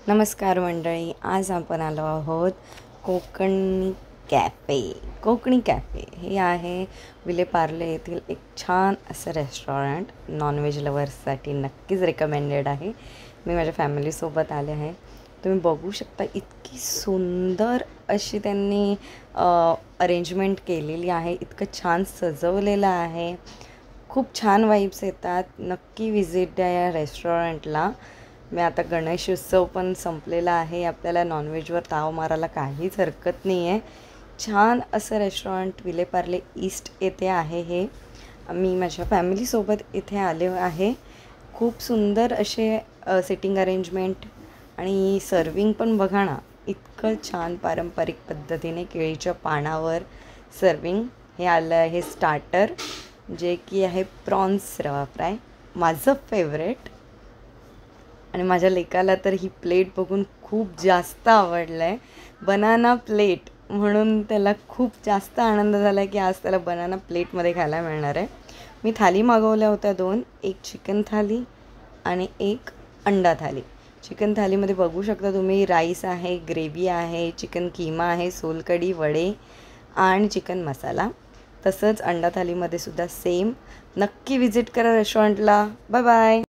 नमस्कार मंडळी, आज आपण आलो आहोत कोकणी कॅफे. कोकणी कॅफे हे आहे विलेपार्ले येथील एक छान असं रेस्टॉरंट. नॉनव्हेज लवर्ससाठी नक्कीच रेकमेंडेड आहे. मी माझ्या फॅमिलीसोबत आले आहे. तुम्ही बघू शकता इतकी सुंदर अशी त्यांनी अरेंजमेंट केलेली आहे. इतकं छान सजवलेलं आहे. खूप छान वाईब्स येतात. नक्की विजिट द्या या रेस्टॉरंटला. मी आता गणेशोत्सव पण संपलेला आहे. आपल्याला नॉनव्हेजवर ताव मारायला काहीच हरकत नाही आहे. छान असं रेस्टॉरंट विलेपार्ले ईस्ट येथे आहे. हे मी माझ्या फॅमिलीसोबत इथे आले आहे. खूप सुंदर असे सिटिंग अरेंजमेंट आणि सर्विंग पण बघा ना, इतकं छान पारंपरिक पद्धतीने केळीच्या पानावर सर्विंग. हे आलं आहे स्टार्टर, जे की आहे प्रॉन्स रवा फ्राय, माझं फेवरेट. आणि माझ्या लेकाला तर ही प्लेट बघून खूप जास्त आवडलं आहे. बनाना प्लेट म्हणून त्याला खूप जास्त आनंद झाला आहे की आज त्याला बनाना प्लेटमध्ये खायला मिळणार आहे. मी थाली मागवल्या होत्या 2, एक चिकन थाली आणि एक अंडा थाली. चिकन थालीमध्ये बघू शकता तुम्ही राईस आहे, ग्रेव्ही आहे, चिकन कीमा आहे, सोलकढी, वडे आणि चिकन मसाला. तसंच अंडा थालीमध्ये सुद्धा सेम. नक्की विजिट करा रेस्टॉरंटला. Bye bye.